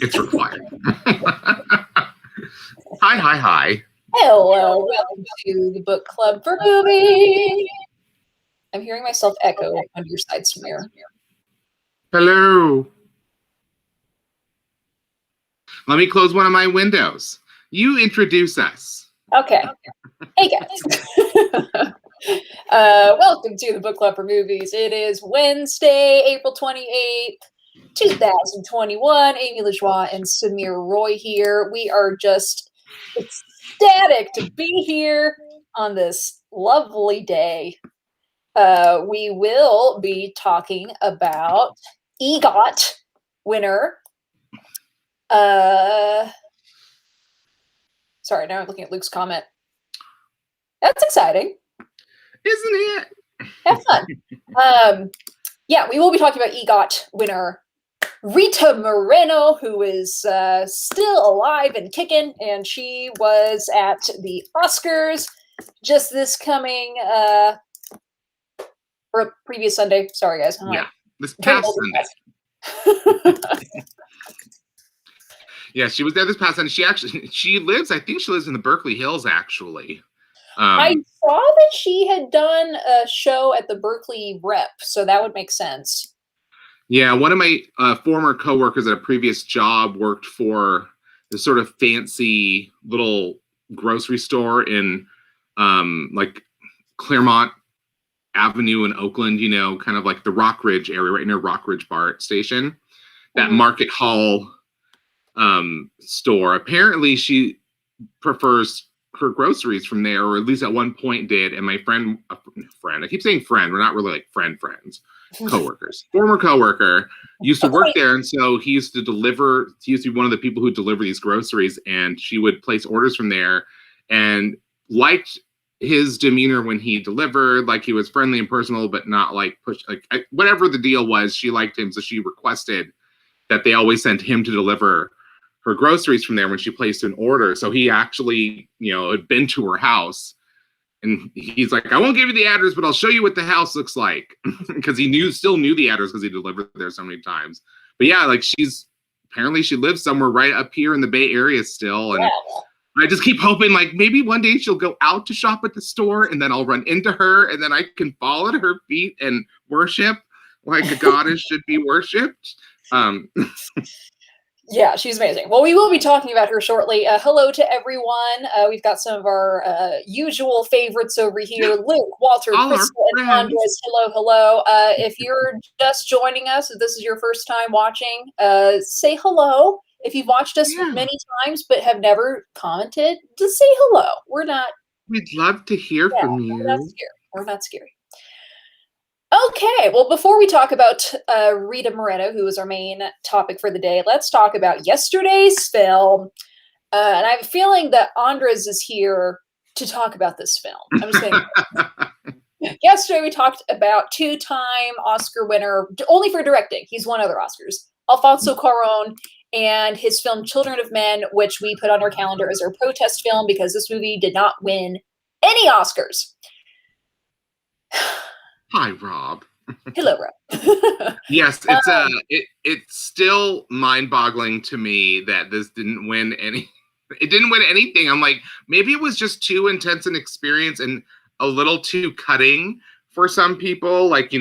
It's required. Hi. Hello, welcome to the book club for movies. I'm hearing myself echo on your side, Samir. Hello. Let me close one of my windows. You introduce us. Okay. Hey, guys. Welcome to the book club for movies. It is Wednesday, April 28th, 2021. Amy LaJoie and Samir Roy here. We are just ecstatic to be here on this lovely day. We will be talking about EGOT winner. Sorry, now I'm looking at Luke's comment. That's exciting. Isn't it? Have fun. Yeah, we will be talking about EGOT winner Rita Moreno, who is still alive and kicking, and she was at the Oscars just this coming or previous Sunday. Sorry, guys. This past Sunday. Yeah, she was there this past Sunday. She lives in the Berkeley Hills, actually. I saw that she had done a show at the Berkeley Rep, so that would make sense. Yeah, one of my former coworkers at a previous job worked for this sort of fancy little grocery store in like Claremont Avenue in Oakland, you know, kind of like the Rockridge area, right near Rockridge BART station. That Market Hall store. Apparently she prefers her groceries from there, or at least at one point did. And my friend, I keep saying friend, we're not really like friends, coworkers, former coworker used to work there. And so he used to be one of the people who deliver these groceries, and she would place orders from there and liked his demeanor when he delivered, like he was friendly and personal, but not like whatever the deal was, she liked him. So she requested that they always sent him to deliver her groceries from there when she placed an order. So he actually, had been to her house, and he's like, I won't give you the address, but I'll show you what the house looks like. Because he still knew the address because he delivered there so many times. But yeah, like she lives somewhere right up here in the Bay Area still. And I just keep hoping, like, maybe one day she'll go out to shop at the store, and then I'll run into her, and then I can fall at her feet and worship like a goddess should be worshipped. Yeah, she's amazing. Well, we will be talking about her shortly. Hello to everyone. We've got some of our usual favorites over here. Luke, Walter, Crystal, and Andres. Hello. If you're just joining us, if this is your first time watching, say hello. If you've watched us many times but have never commented, just say hello. We'd love to hear from you. We're not scary. Okay, well, before we talk about Rita Moreno, who is our main topic for the day, let's talk about yesterday's film. And I have a feeling that Andres is here to talk about this film. I'm just saying. Yesterday we talked about two-time Oscar winner, only for directing. He's won other Oscars. Alfonso Cuarón and his film Children of Men, which we put on our calendar as our protest film because this movie did not win any Oscars. Hi, Rob. Hello, Rob. Yes, it's still mind-boggling to me that this didn't win any. It didn't win anything. I'm like, maybe it was just too intense an experience and a little too cutting for some people. Like,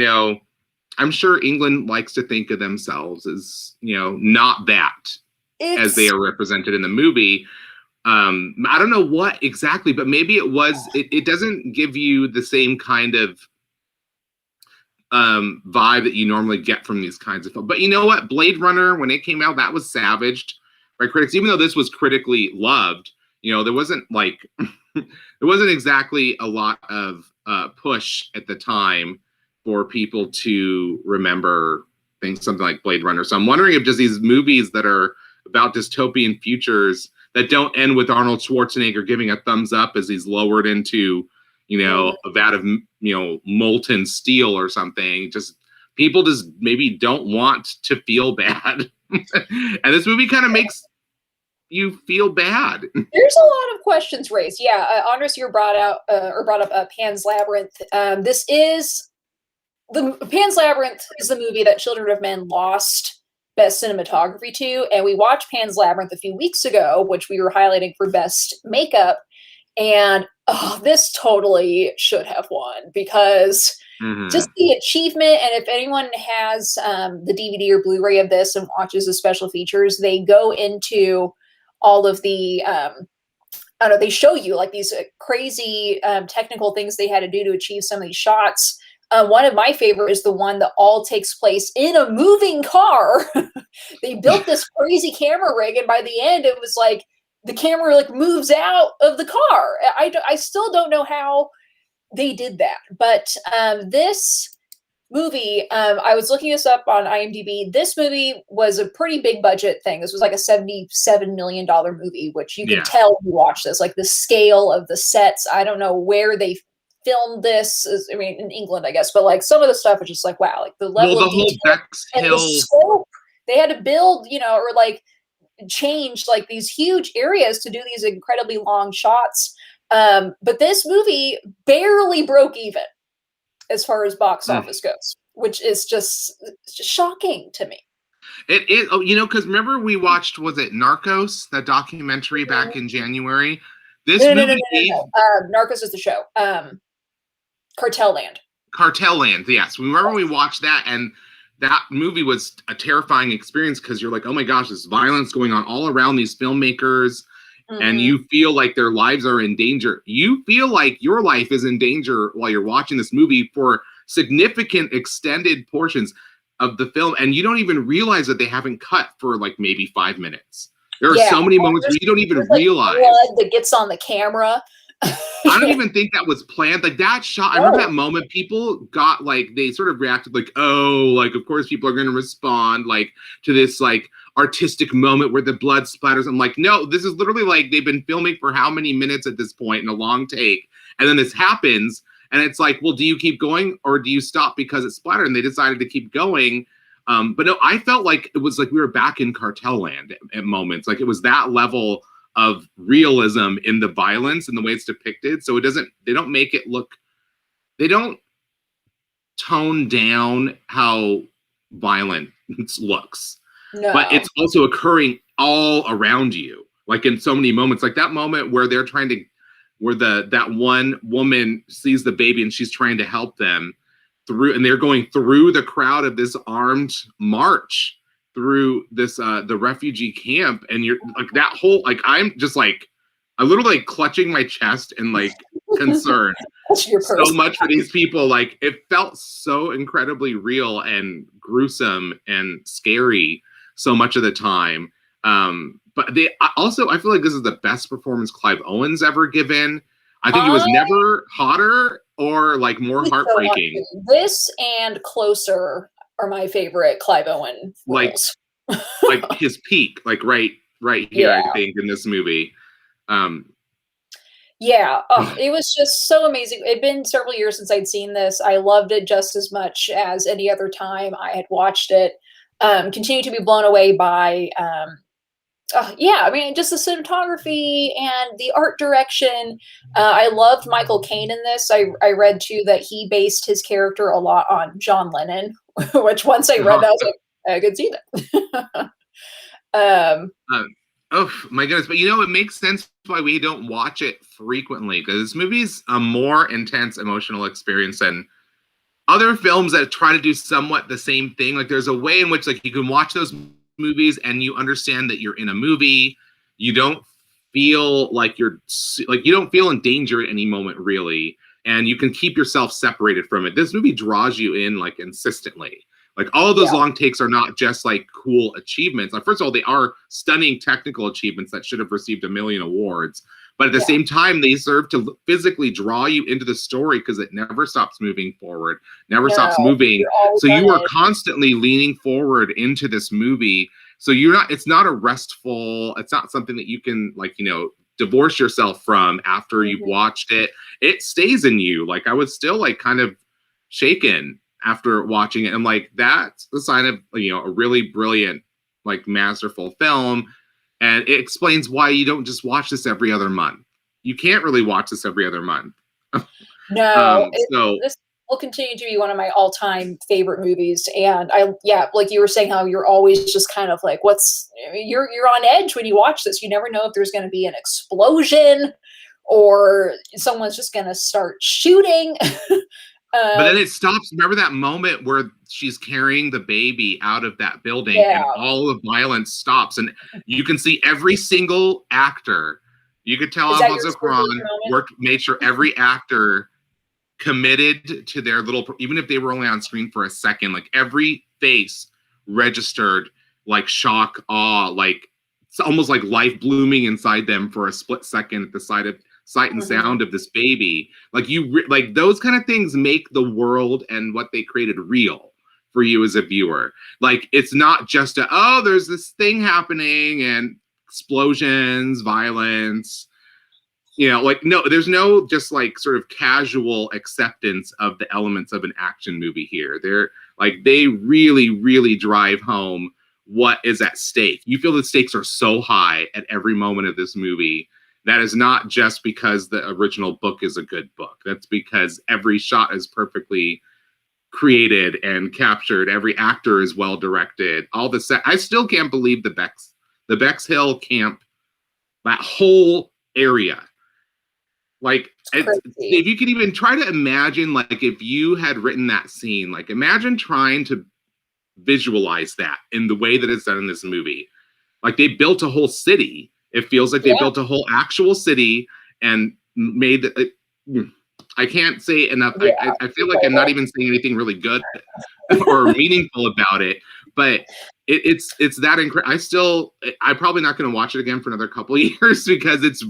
I'm sure England likes to think of themselves as, not that as they are represented in the movie. I don't know what exactly, but maybe it was. It doesn't give you the same kind of vibe that you normally get from these kinds of films. But you know what? Blade Runner, when it came out, that was savaged by critics. Even though this was critically loved, there wasn't exactly a lot of push at the time for people to remember something like Blade Runner. So I'm wondering if just these movies that are about dystopian futures that don't end with Arnold Schwarzenegger giving a thumbs up as he's lowered into a vat of, molten steel or something. Just people just maybe don't want to feel bad. And this movie kind of makes you feel bad. There's a lot of questions raised. Yeah, Andres, you brought up Pan's Labyrinth. Pan's Labyrinth is the movie that Children of Men lost Best Cinematography to, and we watched Pan's Labyrinth a few weeks ago, which we were highlighting for Best Makeup, and this totally should have won because just the achievement. And if anyone has the DVD or Blu-ray of this and watches the special features, they go into all of the I don't know, they show you like these crazy technical things they had to do to achieve some of these shots. One of my favorite is the one that all takes place in a moving car. They built this crazy camera rig, and by the end, it was like the camera like moves out of the car. I still don't know how they did that, but this movie, I was looking this up on IMDb. This movie was a pretty big budget thing. This was like a $77 million movie, which you can tell when you watch this, like the scale of the sets. I don't know where they filmed this. I mean, in England, I guess, but like some of the stuff is just like, wow, like the level of detail and the scope they had to build, you know, or like change like these huge areas to do these incredibly long shots. But this movie barely broke even as far as box office goes, which is just shocking to me. It is, you know, because remember we watched, was it Narcos, that documentary back in January? This movie Narcos is the show. Cartel Land. Cartel Land, yes. Remember we watched that, and that movie was a terrifying experience because you're like, oh my gosh, there's violence going on all around these filmmakers, and you feel like their lives are in danger. You feel like your life is in danger while you're watching this movie for significant extended portions of the film, and you don't even realize that they haven't cut for like maybe 5 minutes. There are so many moments where you don't even realize blood that gets on the camera. I don't even think that was planned. Like that shot, I remember that moment, people got like, they sort of reacted like, oh, like, of course people are going to respond like to this like artistic moment where the blood splatters. I'm like, no, this is literally like they've been filming for how many minutes at this point in a long take. And then this happens and it's like, well, do you keep going or do you stop because it's splattered? And they decided to keep going. But no, I felt like it was like we were back in Cartel Land at moments. Like it was that level of realism in the violence and the way it's depicted. So they don't make it look, they don't tone down how violent it looks. No. But it's also occurring all around you. Like in so many moments, like that moment where they're trying to, where that one woman sees the baby and she's trying to help them through, and they're going through the crowd of this armed march through this the refugee camp, and you're like that whole, like I'm just like I literally like clutching my chest and like concerned so much for these people. Like it felt so incredibly real and gruesome and scary so much of the time. But they also, I feel like this is the best performance Clive Owen's ever given. I think it was never hotter or like more heartbreaking. This and Closer are my favorite Clive Owen roles. Like his peak, like right here, I think, in this movie. It was just so amazing. It'd been several years since I'd seen this. I loved it just as much as any other time I had watched it. Continue to be blown away by I mean, just the cinematography and the art direction. I loved Michael Caine in this. I read too that he based his character a lot on John Lennon, which once I read that, I was like, I could see that. Oh my goodness. But you know, it makes sense why we don't watch it frequently, because this movie's a more intense emotional experience than other films that try to do somewhat the same thing. Like there's a way in which like you can watch those movies and you understand that you're in a movie. You don't feel like you don't feel in danger at any moment really, and you can keep yourself separated from it. This movie draws you in like insistently. Like all of those long takes are not just like cool achievements. Like first of all, they are stunning technical achievements that should have received a million awards. But at the same time, they serve to physically draw you into the story because it never stops moving forward, never stops moving. So you are constantly leaning forward into this movie. So it's not a restful, it's not something that you can like, you know, divorce yourself from after you've watched it. It stays in you. Like I was still like kind of shaken after watching it. And like, that's the sign of, you know, a really brilliant, like masterful film. And it explains why you don't just watch this every other month. You can't really watch this every other month. No. will continue to be one of my all-time favorite movies. And like you were saying, how you're always just kind of like, you're on edge when you watch this. You never know if there's going to be an explosion or someone's just going to start shooting. But then it stops. Remember that moment where she's carrying the baby out of that building and all the violence stops, and you can see every single actor. You could tell Alfonso Cuarón made sure every actor committed to their little, even if they were only on screen for a second, like every face registered like shock, awe, like it's almost like life blooming inside them for a split second at the sight and sound of this baby. Like like those kind of things make the world and what they created real for you as a viewer. Like it's not just there's this thing happening and explosions, violence, like, no, there's no just like sort of casual acceptance of the elements of an action movie here. They're like, they really, really drive home what is at stake. You feel the stakes are so high at every moment of this movie. That is not just because the original book is a good book. That's because every shot is perfectly created and captured. Every actor is well directed. All the set. I still can't believe the Bexhill camp, that whole area. Like, if you could even try to imagine, like, if you had written that scene, like, imagine trying to visualize that in the way that it's done in this movie. Like, they built a whole city. It feels like they built a whole actual city and made it. I can't say enough. I feel like I'm not even saying anything really good or meaningful about it, but it's that incredible. I'm probably not going to watch it again for another couple of years because it's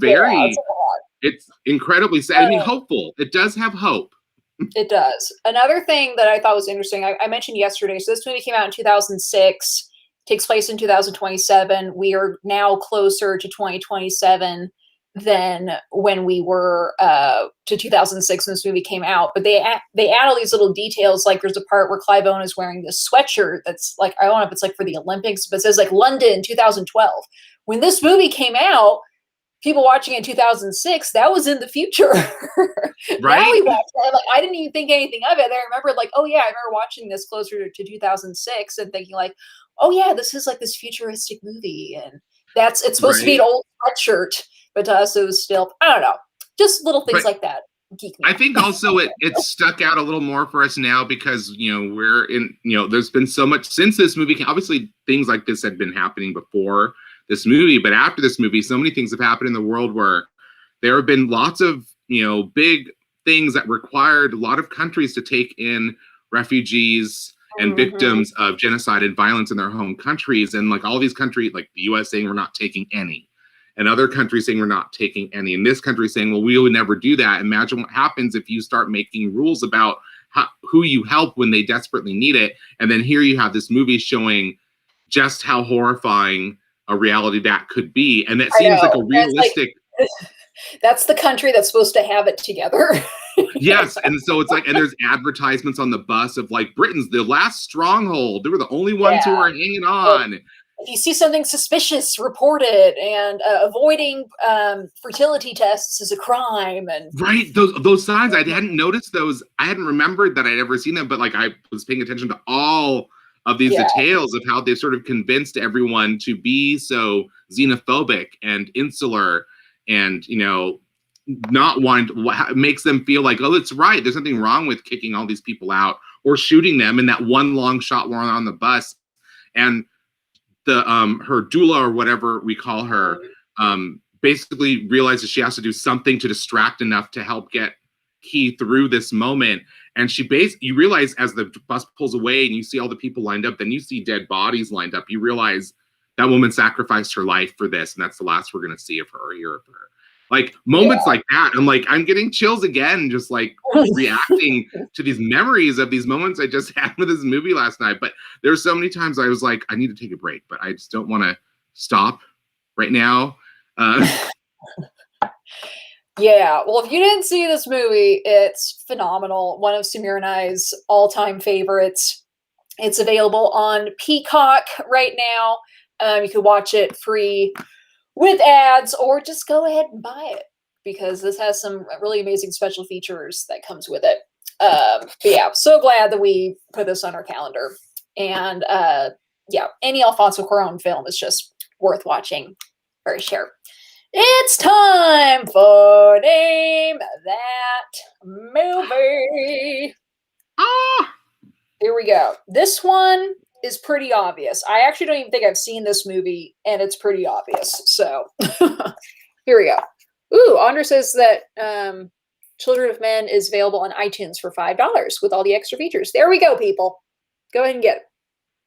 it's incredibly sad. I mean, hopeful. It does have hope. It does. Another thing that I thought was interesting, I mentioned yesterday, so this movie came out in 2006, takes place in 2027. We are now closer to 2027 than when we were to 2006 when this movie came out. But they add all these little details, like there's a part where Clive Owen is wearing this sweatshirt that's like, I don't know if it's like for the Olympics, but it says like London 2012. When this movie came out, people watching in 2006, that was in the future. Right? Now we watch that. Like, I didn't even think anything of it. I remember like, oh yeah, I remember watching this closer to 2006 and thinking like, oh yeah, this is like this futuristic movie. And it's supposed to be an old sweatshirt, but to us it was still, I don't know, just little things like that. I think also it stuck out a little more for us now because, we're in, there's been so much since this movie came. Obviously things like this had been happening before this movie, but after this movie, so many things have happened in the world where there have been lots of, big things that required a lot of countries to take in refugees and victims of genocide and violence in their home countries. And like all these countries, like the US saying we're not taking any, and other countries saying we're not taking any, and this country saying, well, we would never do that. Imagine what happens if you start making rules about who you help when they desperately need it. And then here you have this movie showing just how horrifying a reality that could be. And that seems like a realistic... That's the country that's supposed to have it together. Yes, and so it's like, and there's advertisements on the bus of like, Britain's the last stronghold. They were the only ones who are hanging on. If you see something suspicious, report it, and avoiding fertility tests is a crime. And right, those signs, I hadn't noticed those. I hadn't remembered that I'd ever seen them, but like I was paying attention to all of these details of how they've sort of convinced everyone to be so xenophobic and insular and, not wanting to, makes them feel like, oh, it's right. There's nothing wrong with kicking all these people out or shooting them in that one long shot while on the bus. And the her doula or whatever we call her basically realizes she has to do something to distract enough to help get Key through this moment. And you realize as the bus pulls away and you see all the people lined up, then you see dead bodies lined up. You realize that woman sacrificed her life for this, and that's the last we're going to see of her or hear of her. Like moments like that, I'm getting chills again, just like reacting to these memories of these moments I just had with this movie last night. But there's so many times I was like, I need to take a break, but I just don't want to stop right now. Yeah, well, if you didn't see this movie, it's phenomenal. One of Samir and I's all-time favorites. It's available on Peacock right now. You can watch it free with ads, or just go ahead and buy it because this has some really amazing special features that comes with it. But yeah, so glad that we put this on our calendar. And yeah, any Alfonso Cuarón film is just worth watching for sure. It's time for Name That Movie. Ah! Here we go. This one is pretty obvious. I actually don't even think I've seen this movie, and it's pretty obvious. So here we go. Ooh, Andra says that Children of Men is available on iTunes for $5 with all the extra features. There we go, people. Go ahead and get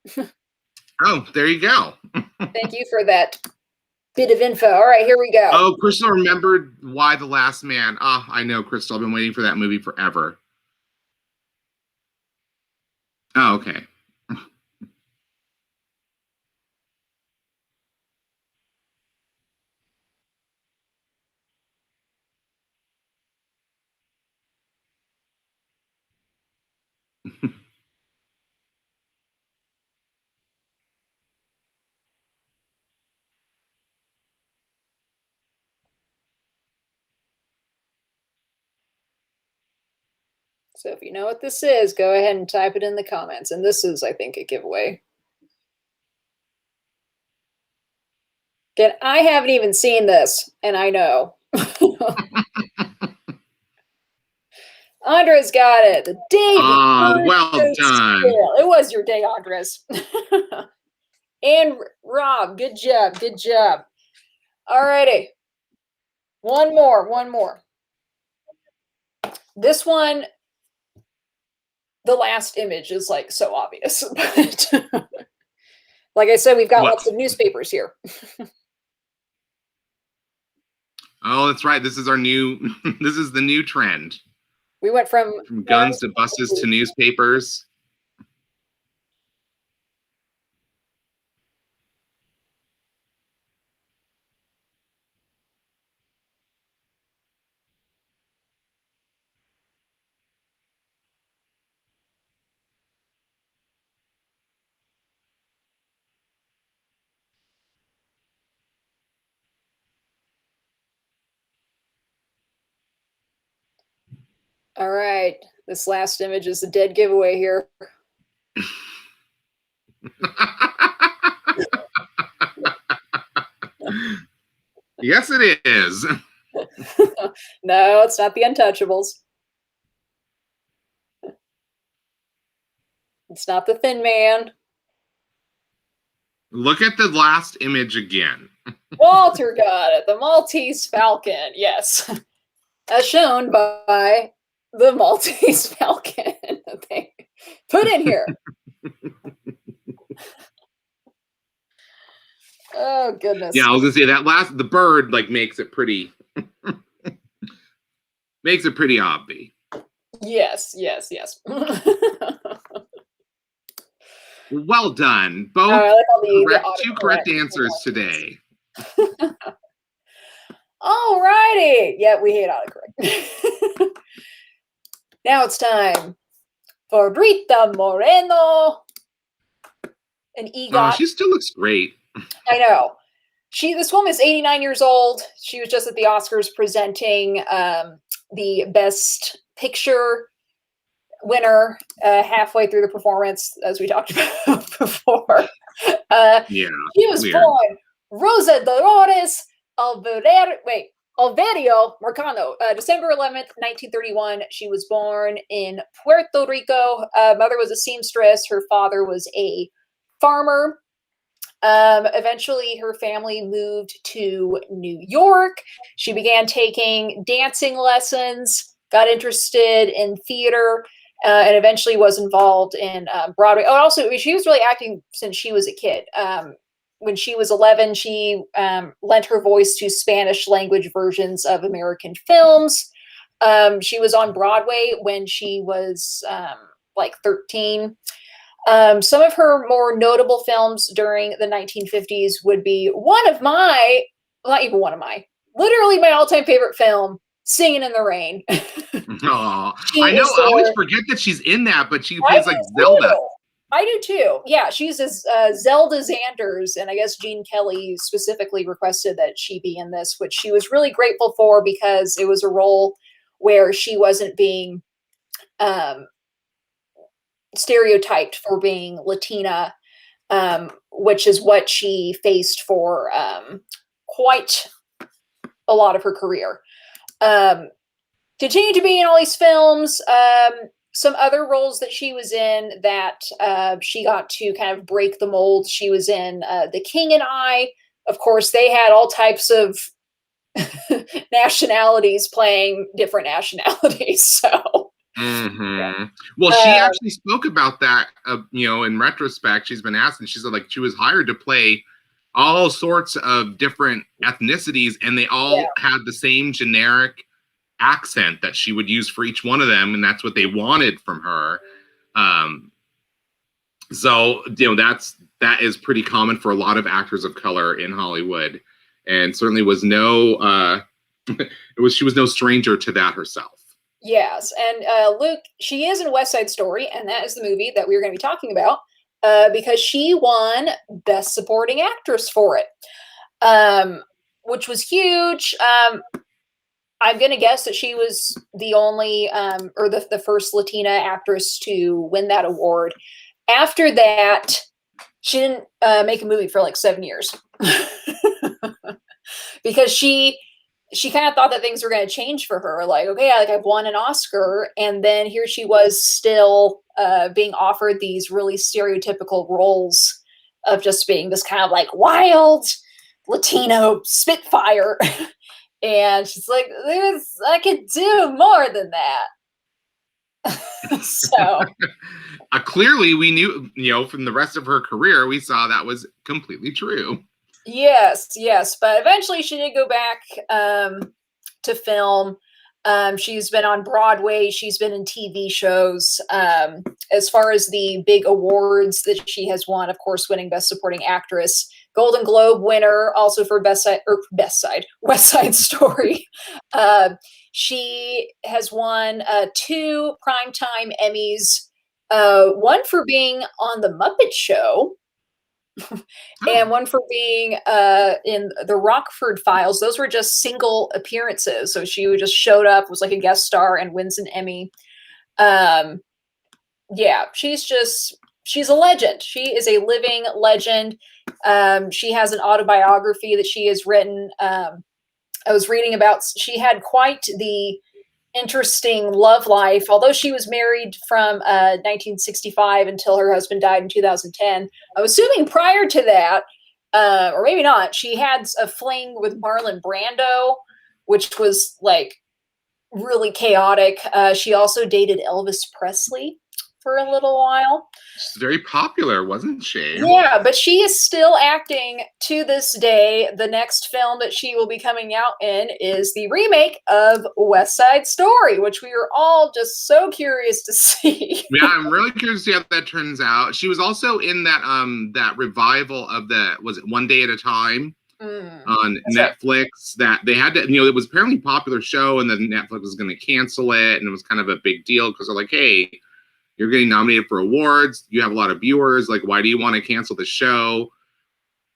it. Oh, there you go. Thank you for that bit of info. All right, here we go. Oh, Crystal remembered Why the Last Man. Ah, I know, Crystal. I've been waiting for that movie forever. Oh, okay. So if you know what this is, go ahead and type it in the comments. And this is, I think, a giveaway. Again, I haven't even seen this, and I know. Andres got it. The day. Well done. It was your day, Andres. And Rob, good job. Good job. All righty. One more. This one, the last image is like so obvious. But like I said, we've got lots of newspapers here. Oh, that's right. This is our new, this is the new trend. We went from guns to buses to newspapers. All right. This last image is the dead giveaway here. Yes, it is. No, it's not the Untouchables. It's not the Thin Man. Look at the last image again. Walter got it. The Maltese Falcon. Yes. As shown by the Maltese Falcon. Put in here. Oh, goodness. Yeah, I was going to say that the bird like makes it pretty, makes it pretty obvious. Yes. Well done. Both two correct answers today. All righty. Yeah, we hate autocorrect. Now it's time for Rita Moreno. An EGOT. Oh, she still looks great. I know. This woman is 89 years old. She was just at the Oscars presenting the Best Picture winner halfway through the performance, as we talked about before. Yeah. She was born Rosa Dolores Alverio Marcano, December 11th, 1931. She was born in Puerto Rico. Mother was a seamstress. Her father was a farmer. Eventually, her family moved to New York. She began taking dancing lessons, got interested in theater, and eventually was involved in Broadway. Oh, also, she was really acting since she was a kid. When she was 11, she lent her voice to Spanish language versions of American films. She was on Broadway when she was like 13. Some of her more notable films during the 1950s would be literally my all-time favorite film, Singing in the Rain. Oh, I know. I always forget that she's in that, but she plays like Zelda. I do too. Yeah, she's as Zelda Zanders, and I guess Gene Kelly specifically requested that she be in this, which she was really grateful for because it was a role where she wasn't being um, stereotyped for being Latina, which is what she faced for quite a lot of her career. Continued to be in all these films. Some other roles that she was in that she got to kind of break the mold. She was in The King and I. Of course, they had all types of nationalities playing different nationalities. So, Mm-hmm. Well, she actually spoke about that, in retrospect. She's been asked, and she said, like, she was hired to play all sorts of different ethnicities, and they all had the same generic accent that she would use for each one of them, and that's what they wanted from her. So that is pretty common for a lot of actors of color in Hollywood, and certainly was no she was no stranger to that herself. Yes, and Luke, she is in West Side Story, and that is the movie that we're going to be talking about because she won Best Supporting Actress for it, which was huge. I'm going to guess that she was the only or the first Latina actress to win that award. After that, she didn't make a movie for like 7 years because she kind of thought that things were going to change for her. Like, okay, I've won an Oscar, and then here she was still being offered these really stereotypical roles of just being this kind of like wild Latino spitfire. And she's like, I could do more than that. So clearly we knew, from the rest of her career, we saw that was completely true. Yes. But eventually she did go back to film. She's been on Broadway. She's been in TV shows. As far as the big awards that she has won, of course, winning Best Supporting Actress, Golden Globe winner, also for West Side Story. She has won 2 Primetime Emmys, one for being on The Muppet Show, and one for being in the Rockford Files. Those were just single appearances. So she just showed up, was like a guest star, and wins an Emmy. She's a legend. She is a living legend. She has an autobiography that she has written. I was reading about, she had quite the interesting love life. Although she was married from 1965 until her husband died in 2010. I'm assuming prior to that, or maybe not, she had a fling with Marlon Brando, which was like really chaotic. She also dated Elvis Presley for a little while. She's very popular, wasn't she? Yeah, but she is still acting to this day. The next film that she will be coming out in is the remake of West Side Story, which we are all just so curious to see. Yeah, I'm really curious to see how that turns out. She was also in that revival of was it One Day at a Time on Netflix that they had to, it was apparently a popular show, and then Netflix was going to cancel it, and it was kind of a big deal because they're like, hey, you're getting nominated for awards. You have a lot of viewers. Like, why do you want to cancel the show?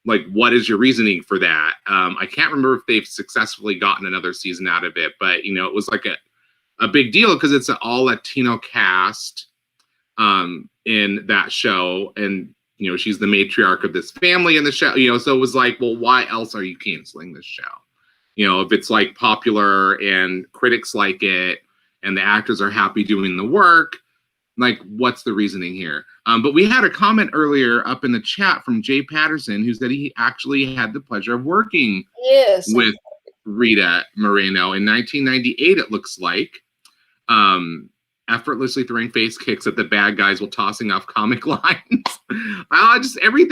Like, what is your reasoning for that? I can't remember if they've successfully gotten another season out of it, but, it was like a big deal because it's an all Latino cast in that show. And, she's the matriarch of this family in the show, so it was like, well, why else are you canceling this show? If it's like popular and critics like it and the actors are happy doing the work, like, what's the reasoning here? But we had a comment earlier up in the chat from Jay Patterson who said he actually had the pleasure of working with Rita Moreno in 1998, it looks like, effortlessly throwing face kicks at the bad guys while tossing off comic lines. Every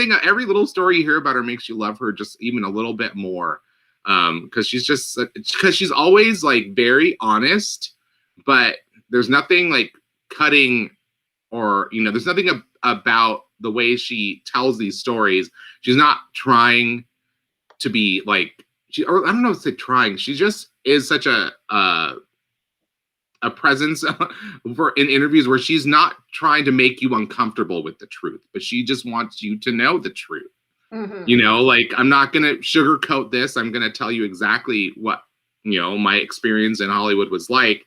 little story you hear about her makes you love her just even a little bit more. Because she's always like very honest, but there's nothing like cutting or there's nothing about the way she tells these stories. She's not trying to be like or I don't know if it's trying. She just is such a presence in interviews where she's not trying to make you uncomfortable with the truth, but she just wants you to know the truth. Mm-hmm. Like, I'm not gonna sugarcoat this. I'm gonna tell you exactly what my experience in Hollywood was like.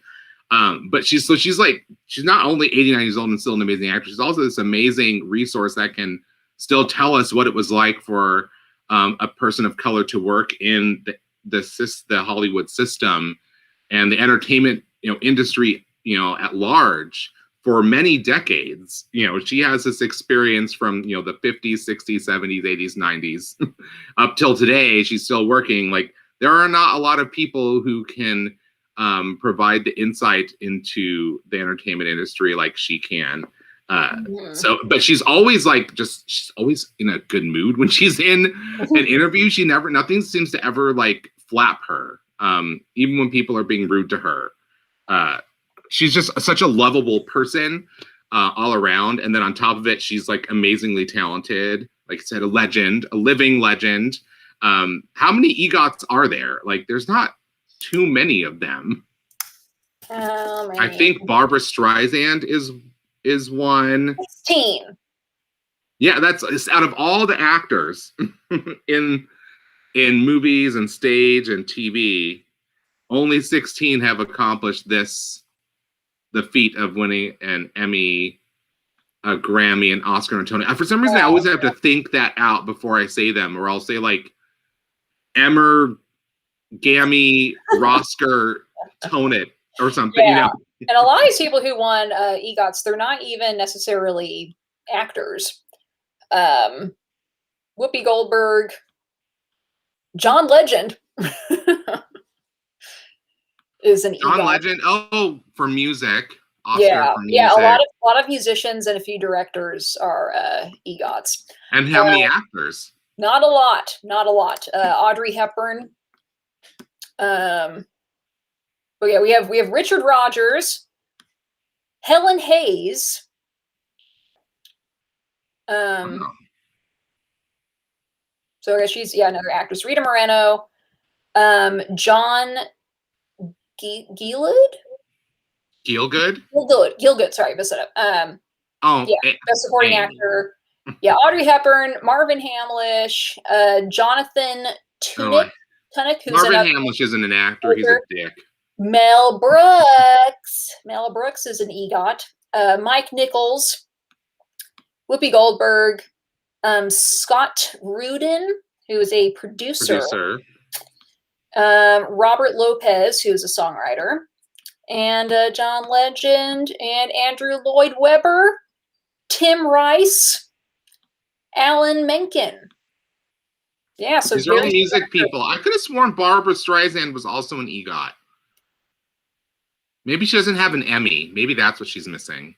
But she's like, she's not only 89 years old and still an amazing actress, she's also this amazing resource that can still tell us what it was like for a person of color to work in the Hollywood system and the entertainment industry at large for many decades. She has this experience from the 50s, 60s, 70s, 80s, 90s up till today. She's still working. Like, there are not a lot of people who can provide the insight into the entertainment industry like she can. But she's always she's always in a good mood when she's in an interview. Nothing seems to ever flap her, even when people are being rude to her. She's just such a lovable person all around. And then on top of it, she's amazingly talented. Like I said, a legend, a living legend. How many EGOTs are there? There's not too many of them. I think Barbara Streisand is one. 16. Yeah, it's out of all the actors in movies and stage and TV, only 16 have accomplished the feat of winning an Emmy, a Grammy, an Oscar, and a Tony. For some reason, I always have to think that out before I say them, or I'll say Emmer, Gammy, Rosker, Tonit, or something. And a lot of these people who won EGOTs, they're not even necessarily actors. Whoopi Goldberg, John Legend is an EGOT. John Legend, for music. Oscar for music. Yeah, a lot of musicians and a few directors are EGOTs. And how many actors? Not a lot. Audrey Hepburn. But yeah, we have Richard Rogers, Helen Hayes, so I guess she's another actress. Rita Moreno, John Gielgud. Sorry, messed it up. Best supporting actor. Yeah, Audrey Hepburn, Marvin Hamlish, Jonathan Tunick. Marvin Hamlish isn't an actor; he's a dick. Mel Brooks. Mel Brooks is an EGOT. Mike Nichols, Whoopi Goldberg, Scott Rudin, who is a producer. Robert Lopez, who is a songwriter, and John Legend, and Andrew Lloyd Webber, Tim Rice, Alan Menken. Yeah, so these are all music people. I could have sworn Barbara Streisand was also an EGOT. Maybe she doesn't have an Emmy. Maybe that's what she's missing.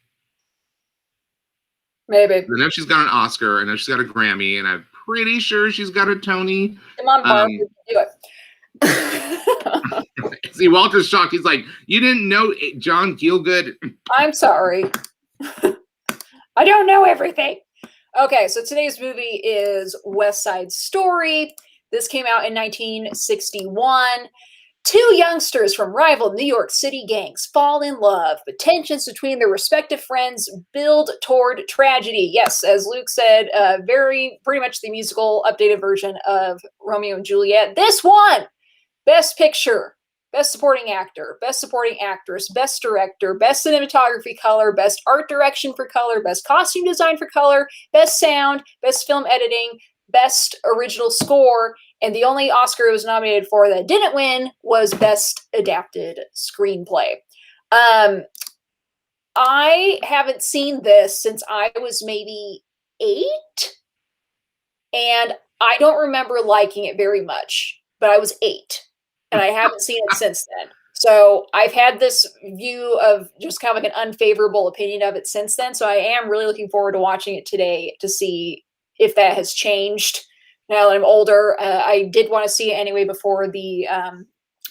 Maybe. I know she's got an Oscar. I know she's got a Grammy, and I'm pretty sure she's got a Tony. Come on, Barb, you can do it. See, Walter's shocked. He's like, "You didn't know John Gielgud?" I'm sorry. I don't know everything. Okay, so today's movie is West Side Story. This came out in 1961. Two youngsters from rival New York City gangs fall in love, but tensions between their respective friends build toward tragedy. Yes, as Luke said, pretty much the musical updated version of Romeo and Juliet. This one, Best Picture, Best Supporting Actor, Best Supporting Actress, Best Director, Best Cinematography Color, Best Art Direction for Color, Best Costume Design for Color, Best Sound, Best Film Editing, Best Original Score, and the only Oscar it was nominated for that didn't win was Best Adapted Screenplay. I haven't seen this since I was maybe 8, and I don't remember liking it very much, but I was 8, and I haven't seen it since then. So I've had this view of just kind of like an unfavorable opinion of it since then, so I am really looking forward to watching it today to see if that has changed now that I'm older. I did want to see it anyway before the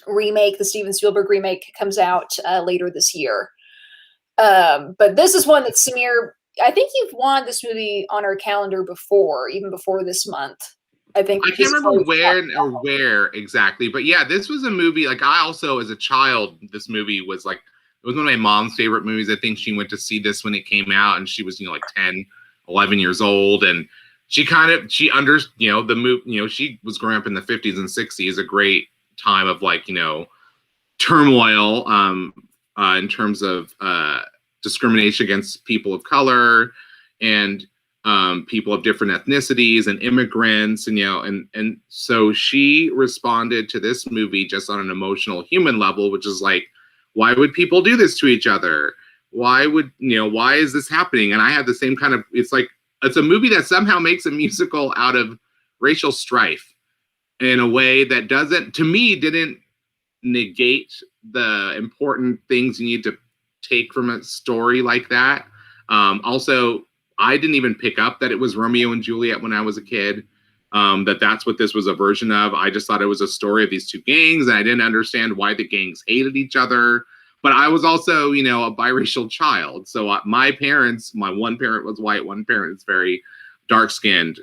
remake, the Steven Spielberg remake, comes out later this year. But this is one that Samir, I think you've wanted this movie on our calendar before, even before this month. I can't remember where exactly, but yeah, this was a movie. I also, as a child, this movie was it was one of my mom's favorite movies. I think she went to see this when it came out, and she was 10, 11 years old, and she the movie, she was growing up in the 50s and 60s, a great time of turmoil in terms of discrimination against people of color and people of different ethnicities and immigrants, and and so she responded to this movie just on an emotional human level, which is like, why would people do this to each other? Why would why is this happening? And I had the same kind of, it's like, it's a movie that somehow makes a musical out of racial strife in a way that didn't negate the important things you need to take from a story like that. Also, I didn't even pick up that it was Romeo and Juliet when I was a kid. That's what this was a version of. I just thought it was a story of these two gangs, and I didn't understand why the gangs hated each other. But I was also, a biracial child. So my parents, my one parent was white, one parent is very dark-skinned,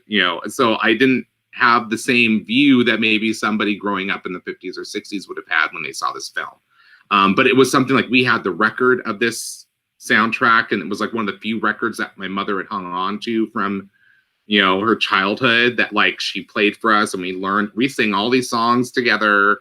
so I didn't have the same view that maybe somebody growing up in the 50s or 60s would have had when they saw this film. But it was something like, we had the record of this soundtrack, and it was like one of the few records that my mother had hung on to from her childhood, that like she played for us, and we sing all these songs together.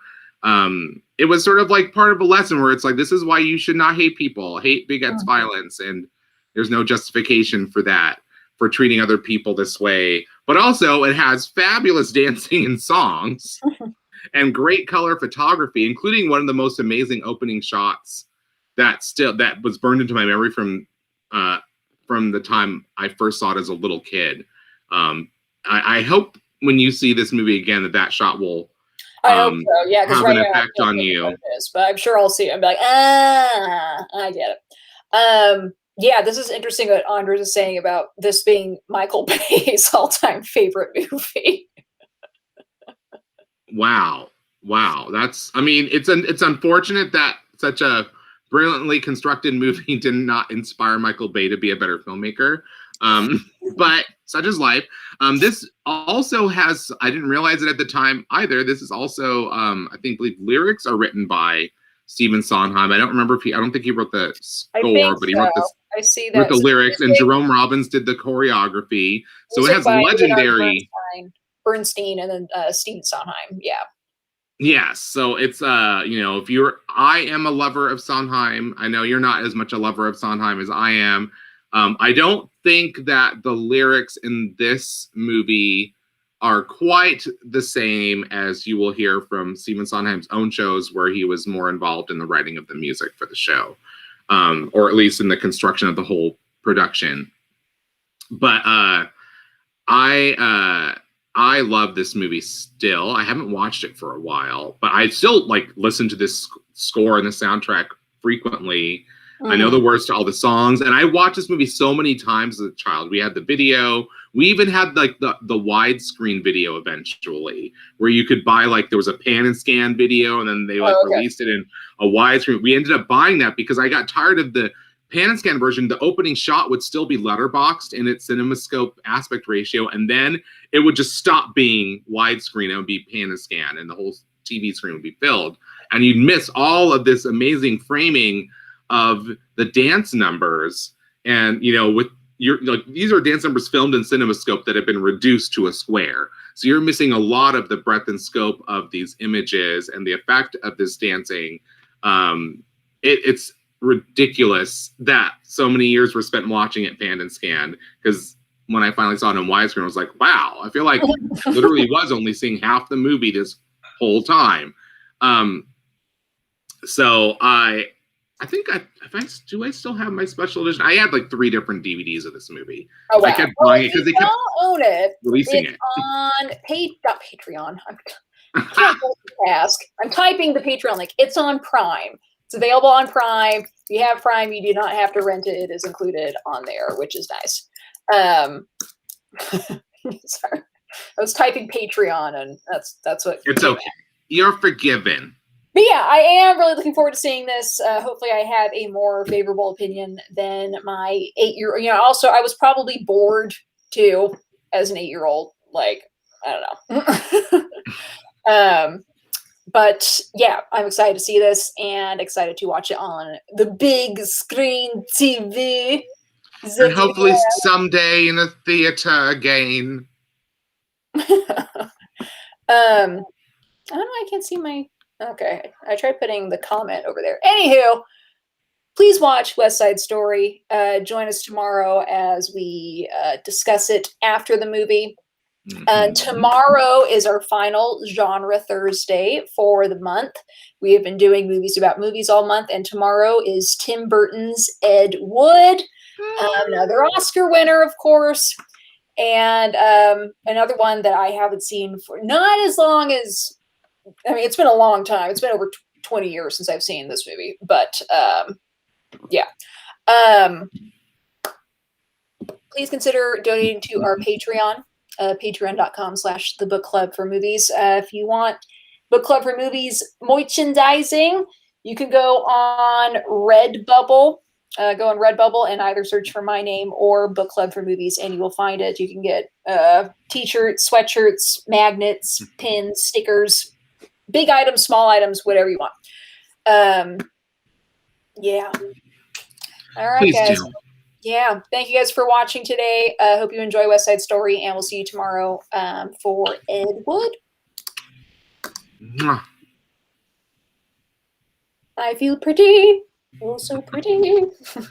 It was sort of like part of a lesson where it's like, this is why you should not hate people. Hate begets violence, and there's no justification for that, for treating other people this way. But also, it has fabulous dancing and songs and great color photography, including one of the most amazing opening shots that was burned into my memory from the time I first saw it as a little kid. I hope when you see this movie again that shot will I hope so, yeah, because have right an now effect on you. But I'm sure I'll see it and be like, I get it. Yeah, this is interesting what Andres is saying about this being Michael Bay's all-time favorite movie. Wow. That's, it's unfortunate that such a brilliantly constructed movie did not inspire Michael Bay to be a better filmmaker. But such is life. This also has, I didn't realize it at the time either, this is also, I believe lyrics are written by Stephen Sondheim. I don't think he wrote the score, but he wrote I see wrote that. the lyrics, and Jerome Robbins did the choreography. So it has legendary Bernstein and then Stephen Sondheim. Yeah. Yes. So it's I am a lover of Sondheim. I know you're not as much a lover of Sondheim as I am. I don't think that the lyrics in this movie are quite the same as you will hear from Stephen Sondheim's own shows, where he was more involved in the writing of the music for the show, or at least in the construction of the whole production. But I love this movie still. I haven't watched it for a while, but I still listen to this score and the soundtrack frequently. I know the words to all the songs, and I watched this movie so many times as a child. We had the video. We even had the widescreen video eventually, where you could buy there was a pan and scan video, and then they released it in a widescreen. We ended up buying that because I got tired of the pan and scan version. The opening shot would still be letterboxed in its CinemaScope aspect ratio, and then it would just stop being widescreen. It would be pan and scan, and the whole TV screen would be filled, and you'd miss all of this amazing framing of the dance numbers. And with these are dance numbers filmed in CinemaScope that have been reduced to a square, so you're missing a lot of the breadth and scope of these images and the effect of this dancing. It's ridiculous that so many years were spent watching it pan and scan, because when I finally saw it in widescreen, I was like, wow, I feel like literally was only seeing half the movie this whole time. So I think do I still have my special edition? I had 3 different DVDs of this movie. Oh, wow. I kept buying it because they kept own it. releasing it on not Patreon. I can't multitask. I'm typing the Patreon link. It's on Prime. It's available on Prime. If you have Prime, you do not have to rent it. It is included on there, which is nice. Sorry, I was typing Patreon, and that's what. It's okay. You're forgiven. But yeah, I am really looking forward to seeing this. Hopefully I have a more favorable opinion than my 8-year-old. Also, I was probably bored too as an 8-year-old. I don't know. But yeah, I'm excited to see this and excited to watch it on the big screen TV. And hopefully someday in a theater again. I don't know. I can't see my... Okay, I tried putting the comment over there. Anywho, please watch West Side Story. Join us tomorrow as we discuss it after the movie. Tomorrow is our final genre Thursday for the month. We have been doing movies about movies all month, and tomorrow is Tim Burton's Ed Wood, another Oscar winner, of course, and another one that I haven't seen for not as long as, I mean, it's been a long time. It's been over 20 years since I've seen this movie, but yeah. Please consider donating to our Patreon. Patreon.com/The Book Club for Movies. If you want Book Club for Movies merchandising, you can go on Redbubble. Go on Redbubble and either search for my name or Book Club for Movies, and you will find it. You can get t-shirts, sweatshirts, magnets, pins, stickers, big items, small items, whatever you want. Yeah. All right, Please guys. do. Yeah, thank you guys for watching today. Hope you enjoy West Side Story, and we'll see you tomorrow for Ed Wood. Mwah. I feel pretty, oh so pretty.